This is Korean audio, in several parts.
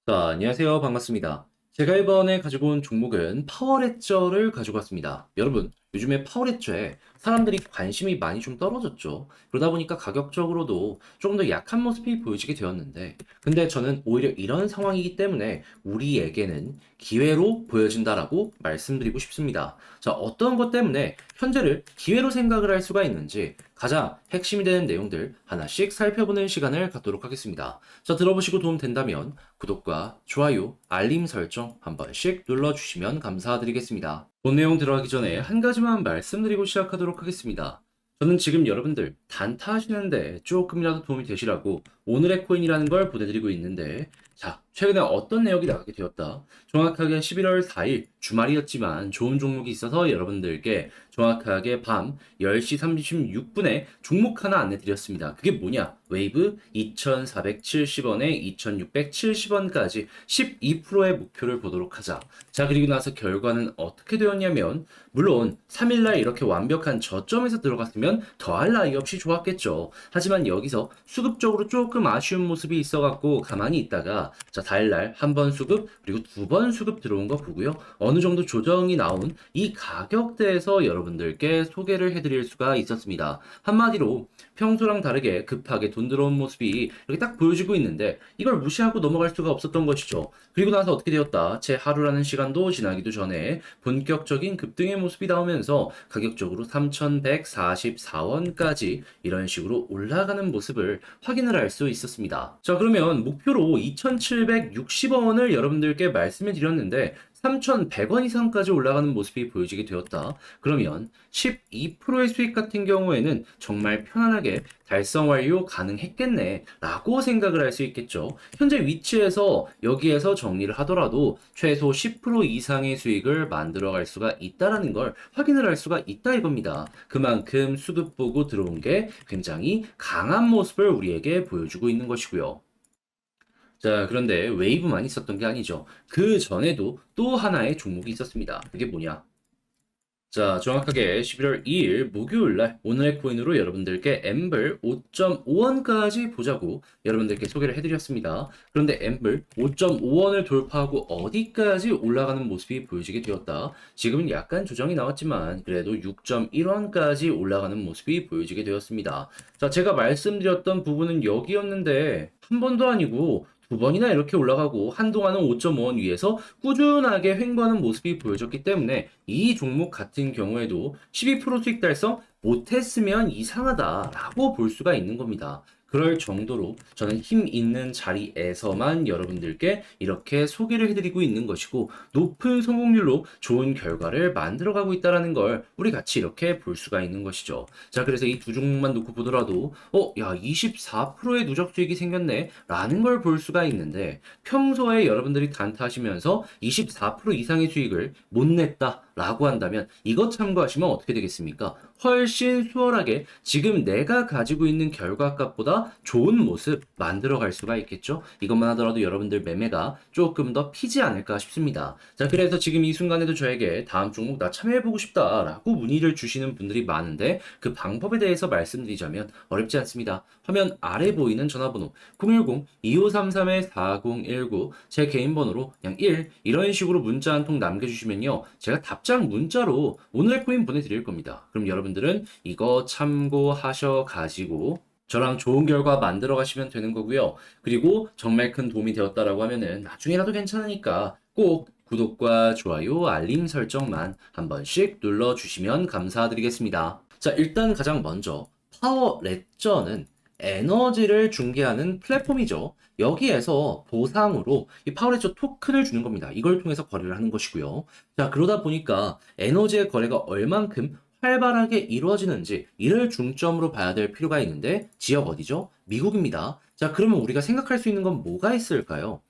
자, 안녕하세요. 반갑습니다. 제가 이번에 가지고 온 종목은 파워레저를 가지고 왔습니다. 여러분, 요즘에 파워레저에 사람들이 관심이 많이 좀 떨어졌죠. 그러다 보니까 가격적으로도 조금 더 약한 모습이 보여지게 되었는데, 근데 저는 오히려 이런 상황이기 때문에 우리에게는 기회로 보여진다라고 말씀드리고 싶습니다. 자, 어떤 것 때문에 현재를 기회로 생각을 할 수가 있는지 가장 핵심이 되는 내용들 하나씩 살펴보는 시간을 갖도록 하겠습니다. 자, 들어보시고 도움 된다면 구독과 좋아요, 알림 설정 한 번씩 눌러주시면 감사드리겠습니다. 본 내용 들어가기 전에 한 가지만 말씀드리고 시작하도록 하겠습니다. 저는 지금 여러분들 단타 하시는데 조금이라도 도움이 되시라고 오늘의 코인이라는 걸 보내드리고 있는데, 자, 최근에 어떤 내역이 나가게 되었다. 정확하게 11월 4일 주말이었지만 좋은 종목이 있어서 여러분들께 정확하게 밤 10시 36분에 종목 하나 안내 드렸습니다. 그게 뭐냐? 웨이브 2,470원에 2,670원까지 12%의 목표를 보도록 하자. 자, 그리고 나서 결과는 어떻게 되었냐면, 물론 3일날 이렇게 완벽한 저점에서 들어갔으면 더할 나위 없이 좋았겠죠. 하지만 여기서 수급적으로 조금 아쉬운 모습이 있어갖고 가만히 있다가, 자, 다일날 한 번 수급 그리고 두 번 수급 들어온 거 보고요. 어느 정도 조정이 나온 이 가격대에서 여러분들께 소개를 해드릴 수가 있었습니다. 한마디로 평소랑 다르게 급하게 돈 들어온 모습이 이렇게 딱 보여지고 있는데, 이걸 무시하고 넘어갈 수가 없었던 것이죠. 그리고 나서 어떻게 되었다? 제 하루라는 시간도 지나기도 전에 본격적인 급등의 모습이 나오면서 가격적으로 3,144원까지 이런 식으로 올라가는 모습을 확인을 할 수 있었습니다. 자, 그러면 목표로 2,760원을 여러분들께 말씀해 드렸는데 3,100원 이상까지 올라가는 모습이 보여지게 되었다. 그러면 12%의 수익 같은 경우에는 정말 편안하게 달성 완료 가능했겠네 라고 생각을 할 수 있겠죠. 현재 위치에서 여기에서 정리를 하더라도 최소 10% 이상의 수익을 만들어 갈 수가 있다라는 걸 확인을 할 수가 있다 이겁니다. 그만큼 수급 보고 들어온 게 굉장히 강한 모습을 우리에게 보여주고 있는 것이고요. 자, 그런데 웨이브만 있었던 게 아니죠. 그 전에도 또 하나의 종목이 있었습니다. 그게 뭐냐? 자, 정확하게 11월 2일 목요일 날 오늘의 코인으로 여러분들께 엠블 5.5원까지 보자고 여러분들께 소개를 해드렸습니다. 그런데 엠블 5.5원을 돌파하고 어디까지 올라가는 모습이 보여지게 되었다. 지금은 약간 조정이 나왔지만 그래도 6.1원까지 올라가는 모습이 보여지게 되었습니다. 자, 제가 말씀드렸던 부분은 여기였는데 한 번도 아니고 두 번이나 이렇게 올라가고 한동안은 5.5원 위에서 꾸준하게 횡보하는 모습이 보여졌기 때문에 이 종목 같은 경우에도 12% 수익 달성 못했으면 이상하다라고 볼 수가 있는 겁니다. 그럴 정도로 저는 힘 있는 자리에서만 여러분들께 이렇게 소개를 해드리고 있는 것이고, 높은 성공률로 좋은 결과를 만들어가고 있다는 걸 우리 같이 이렇게 볼 수가 있는 것이죠. 자, 그래서 이 두 종목만 놓고 보더라도 야, 24%의 누적 수익이 생겼네 라는 걸 볼 수가 있는데, 평소에 여러분들이 단타하시면서 24% 이상의 수익을 못 냈다 라고 한다면 이것 참고하시면 어떻게 되겠습니까? 훨씬 수월하게 지금 내가 가지고 있는 결과값보다 좋은 모습 만들어 갈 수가 있겠죠? 이것만 하더라도 여러분들 매매가 조금 더 피지 않을까 싶습니다. 자, 그래서 지금 이 순간에도 저에게 다음 종목 나 참여해보고 싶다라고 문의를 주시는 분들이 많은데, 그 방법에 대해서 말씀드리자면 어렵지 않습니다. 화면 아래 보이는 전화번호 010-2533-4019 제 개인 번호로 그냥 1 이런 식으로 문자 한 통 남겨주시면요, 제가 답장 문자로 오늘의 코인 보내드릴 겁니다. 그럼 여러분들은 이거 참고하셔 가지고 저랑 좋은 결과 만들어 가시면 되는 거고요. 그리고 정말 큰 도움이 되었다라고 하면은 나중에라도 괜찮으니까 꼭 구독과 좋아요, 알림 설정만 한 번씩 눌러주시면 감사드리겠습니다. 자, 일단 가장 먼저 파워 레저는 에너지를 중개하는 플랫폼이죠. 여기에서 보상으로 이 파워레저 토큰을 주는 겁니다. 이걸 통해서 거래를 하는 것이고요. 자, 그러다 보니까 에너지의 거래가 얼만큼 활발하게 이루어지는지 이를 중점으로 봐야 될 필요가 있는데, 지역 어디죠? 미국입니다. 자, 그러면 우리가 생각할 수 있는 건 뭐가 있을까요?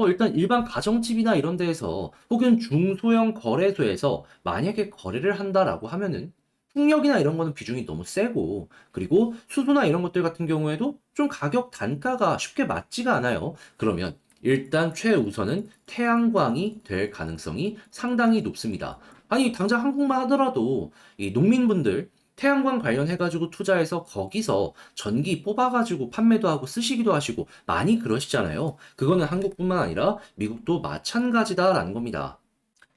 일단 일반 가정집이나 이런 데에서 혹은 중소형 거래소에서 만약에 거래를 한다라고 하면은 풍력이나 이런 거는 비중이 너무 세고, 그리고 수소나 이런 것들 같은 경우에도 좀 가격 단가가 쉽게 맞지가 않아요. 그러면 일단 최우선은 태양광이 될 가능성이 상당히 높습니다. 아니, 당장 한국만 하더라도 이 농민분들 태양광 관련해가지고 투자해서 거기서 전기 뽑아가지고 판매도 하고 쓰시기도 하시고 많이 그러시잖아요. 그거는 한국뿐만 아니라 미국도 마찬가지다라는 겁니다.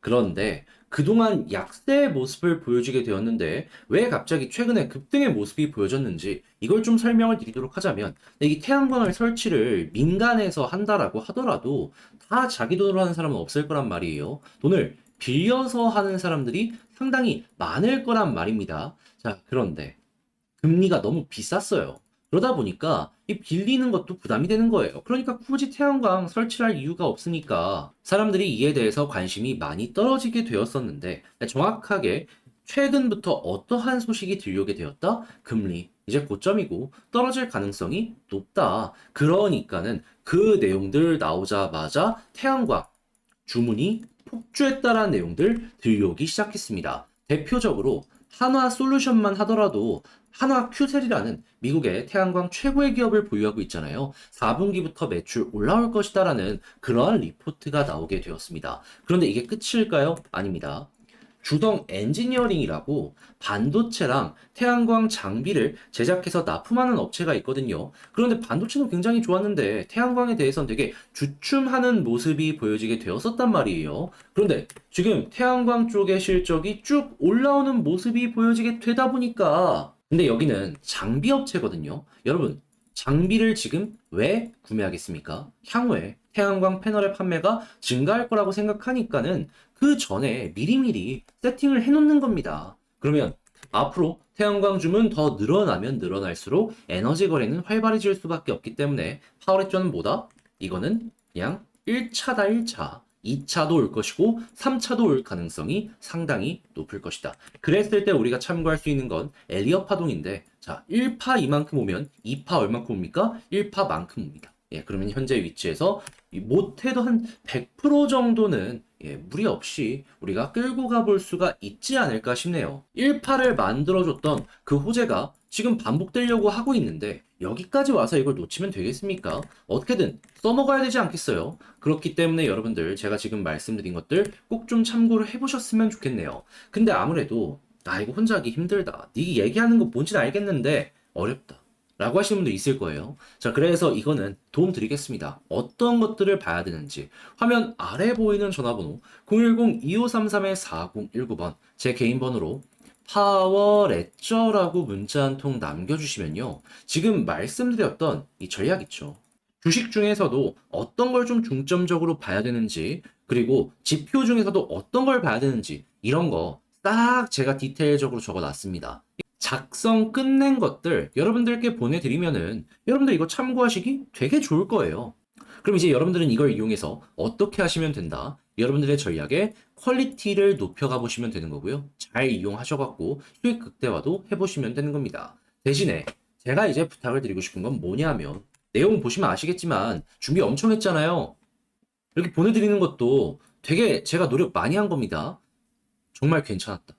그런데 그동안 약세의 모습을 보여주게 되었는데 왜 갑자기 최근에 급등의 모습이 보여졌는지 이걸 좀 설명을 드리도록 하자면 이 태양광을 설치를 민간에서 한다라고 하더라도 다 자기 돈으로 하는 사람은 없을 거란 말이에요. 돈을 빌려서 하는 사람들이 상당히 많을 거란 말입니다. 자, 그런데 금리가 너무 비쌌어요. 그러다 보니까 이 빌리는 것도 부담이 되는 거예요. 그러니까 굳이 태양광 설치할 이유가 없으니까 사람들이 이에 대해서 관심이 많이 떨어지게 되었었는데 정확하게 최근부터 어떠한 소식이 들려오게 되었다? 금리 이제 고점이고 떨어질 가능성이 높다. 그러니까는 그 내용들 나오자마자 태양광 주문이 폭주했다라는 내용들 들려오기 시작했습니다. 대표적으로 한화 솔루션만 하더라도 한화 큐셀이라는 미국의 태양광 최고의 기업을 보유하고 있잖아요. 4분기부터 매출 올라올 것이다라는 그러한 리포트가 나오게 되었습니다. 그런데 이게 끝일까요? 아닙니다. 주성 엔지니어링이라고 반도체랑 태양광 장비를 제작해서 납품하는 업체가 있거든요. 그런데 반도체는 굉장히 좋았는데 태양광에 대해서는 되게 주춤하는 모습이 보여지게 되었었단 말이에요. 그런데 지금 태양광 쪽의 실적이 쭉 올라오는 모습이 보여지게 되다 보니까 근데 여기는 장비 업체거든요. 여러분, 장비를 지금 왜 구매하겠습니까? 향후에 태양광 패널의 판매가 증가할 거라고 생각하니까는 그 전에 미리미리 세팅을 해놓는 겁니다. 그러면 앞으로 태양광 주문 더 늘어나면 늘어날수록 에너지 거래는 활발해질 수밖에 없기 때문에 파워렉전은 뭐다? 이거는 그냥 1차다 1차. 2차도 올 것이고 3차도 올 가능성이 상당히 높을 것이다. 그랬을 때 우리가 참고할 수 있는 건 엘리엇 파동인데 자 1파 이만큼 오면 2파 얼마큼 옵니까? 1파만큼 옵니다. 예, 그러면 현재 위치에서 못해도 한 100% 정도는 무리 없이 우리가 끌고 가볼 수가 있지 않을까 싶네요. 1파를 만들어줬던 그 호재가 지금 반복되려고 하고 있는데 여기까지 와서 이걸 놓치면 되겠습니까? 어떻게든 써먹어야 되지 않겠어요? 그렇기 때문에 여러분들 제가 지금 말씀드린 것들 꼭 좀 참고를 해보셨으면 좋겠네요. 근데 아무래도 나 이거 혼자 하기 힘들다. 네 얘기하는 거 뭔지 알겠는데 어렵다. 라고 하시는 분도 있을 거예요. 자, 그래서 이거는 도움 드리겠습니다. 어떤 것들을 봐야 되는지 화면 아래 보이는 전화번호 010-2533-4019번 제 개인 번호로 파워레저라고 문자 한 통 남겨주시면요. 지금 말씀드렸던 이 전략 있죠. 주식 중에서도 어떤 걸 좀 중점적으로 봐야 되는지 그리고 지표 중에서도 어떤 걸 봐야 되는지 이런 거 딱 제가 디테일적으로 적어놨습니다. 작성 끝낸 것들 여러분들께 보내드리면은 여러분들 이거 참고하시기 되게 좋을 거예요. 그럼 이제 여러분들은 이걸 이용해서 어떻게 하시면 된다? 여러분들의 전략의 퀄리티를 높여가 보시면 되는 거고요. 잘 이용하셔갖고 수익 극대화도 해보시면 되는 겁니다. 대신에 제가 이제 부탁을 드리고 싶은 건 뭐냐면 내용 보시면 아시겠지만 준비 엄청 했잖아요. 이렇게 보내드리는 것도 되게 제가 노력 많이 한 겁니다. 정말 괜찮았다.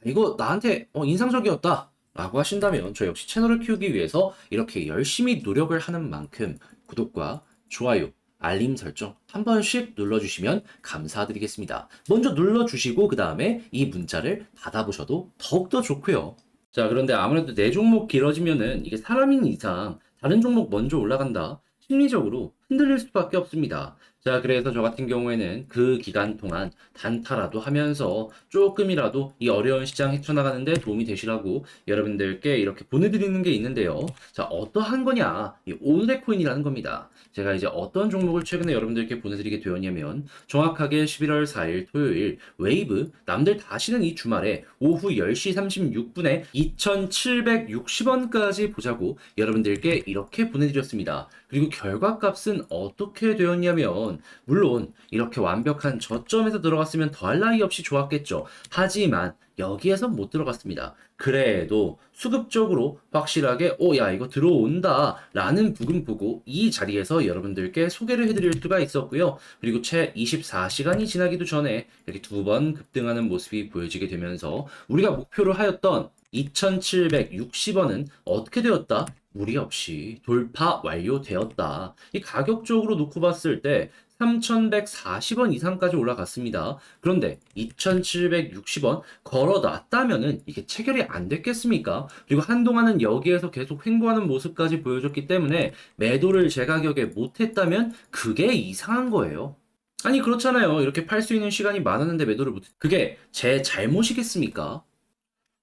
이거 나한테 인상적이었다 라고 하신다면 저 역시 채널을 키우기 위해서 이렇게 열심히 노력을 하는 만큼 구독과 좋아요, 알림 설정 한 번씩 눌러주시면 감사드리겠습니다. 먼저 눌러주시고 그 다음에 이 문자를 받아보셔도 더욱더 좋고요. 자, 그런데 아무래도 내 종목 길어지면은 이게 사람인 이상 다른 종목 먼저 올라간다. 심리적으로 흔들릴 수밖에 없습니다. 자, 그래서 저 같은 경우에는 그 기간 동안 단타라도 하면서 조금이라도 이 어려운 시장 헤쳐나가는데 도움이 되시라고 여러분들께 이렇게 보내드리는 게 있는데요. 자, 어떠한 거냐? 이 오늘의 코인이라는 겁니다. 제가 이제 어떤 종목을 최근에 여러분들께 보내드리게 되었냐면 정확하게 11월 4일 토요일 웨이브 남들 다 쉬는 이 주말에 오후 10시 36분에 2,760원까지 보자고 여러분들께 이렇게 보내드렸습니다. 그리고 결과값은 어떻게 되었냐면 물론 이렇게 완벽한 저점에서 들어갔으면 더할 나위 없이 좋았겠죠. 하지만 여기에서 못 들어갔습니다. 그래도 수급적으로 확실하게 야 이거 들어온다 라는 부분 보고 이 자리에서 여러분들께 소개를 해드릴 수가 있었고요. 그리고 채 24시간이 지나기도 전에 이렇게 두 번 급등하는 모습이 보여지게 되면서 우리가 목표로 하였던 2,760원은 어떻게 되었다? 무리 없이 돌파 완료되었다. 이 가격적으로 놓고 봤을 때 3,140원 이상까지 올라갔습니다. 그런데 2,760원 걸어놨다면은 이게 체결이 안 됐겠습니까? 그리고 한동안은 여기에서 계속 횡보하는 모습까지 보여줬기 때문에 매도를 제 가격에 못했다면 그게 이상한 거예요. 아니, 그렇잖아요. 이렇게 팔 수 있는 시간이 많았는데 매도를 못했. 그게 제 잘못이겠습니까?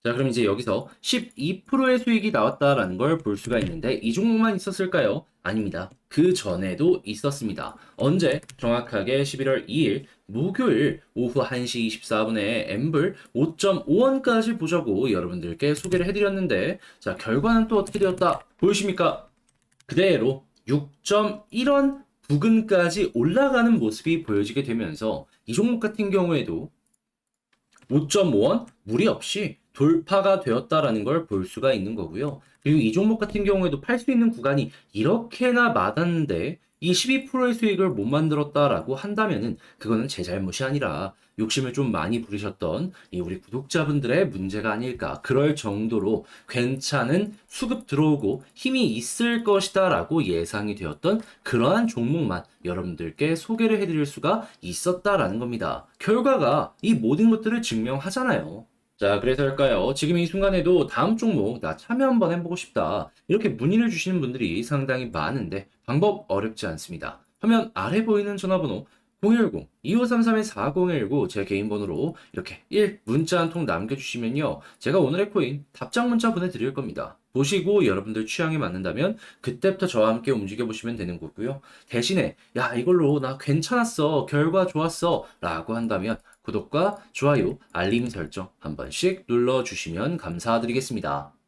자, 그럼 이제 여기서 12%의 수익이 나왔다라는 걸 볼 수가 있는데 이 종목만 있었을까요? 아닙니다. 그 전에도 있었습니다. 언제? 정확하게 11월 2일 목요일 오후 1시 24분에 엠블 5.5원까지 보자고 여러분들께 소개를 해드렸는데 자, 결과는 또 어떻게 되었다? 보이십니까? 그대로 6.1원 부근까지 올라가는 모습이 보여지게 되면서 이 종목 같은 경우에도 5.5원 무리 없이 돌파가 되었다라는 걸 볼 수가 있는 거고요. 그리고 이 종목 같은 경우에도 팔 수 있는 구간이 이렇게나 많았는데 이 12%의 수익을 못 만들었다라고 한다면은 그거는 제 잘못이 아니라 욕심을 좀 많이 부리셨던 이 우리 구독자분들의 문제가 아닐까. 그럴 정도로 괜찮은 수급 들어오고 힘이 있을 것이다라고 예상이 되었던 그러한 종목만 여러분들께 소개를 해드릴 수가 있었다라는 겁니다. 결과가 이 모든 것들을 증명하잖아요. 자, 그래서일까요? 지금 이 순간에도 다음 종목 나 참여 한번 해보고 싶다. 이렇게 문의를 주시는 분들이 상당히 많은데 방법 어렵지 않습니다. 화면 아래 보이는 전화번호 010-2533-4019 제 개인 번호로 이렇게 1 문자 한 통 남겨주시면요. 제가 오늘의 코인 답장 문자 보내드릴 겁니다. 보시고 여러분들 취향에 맞는다면 그때부터 저와 함께 움직여 보시면 되는 거고요. 대신에 야 이걸로 나 괜찮았어 결과 좋았어 라고 한다면 구독과 좋아요, 알림 설정 한 번씩 눌러주시면 감사드리겠습니다.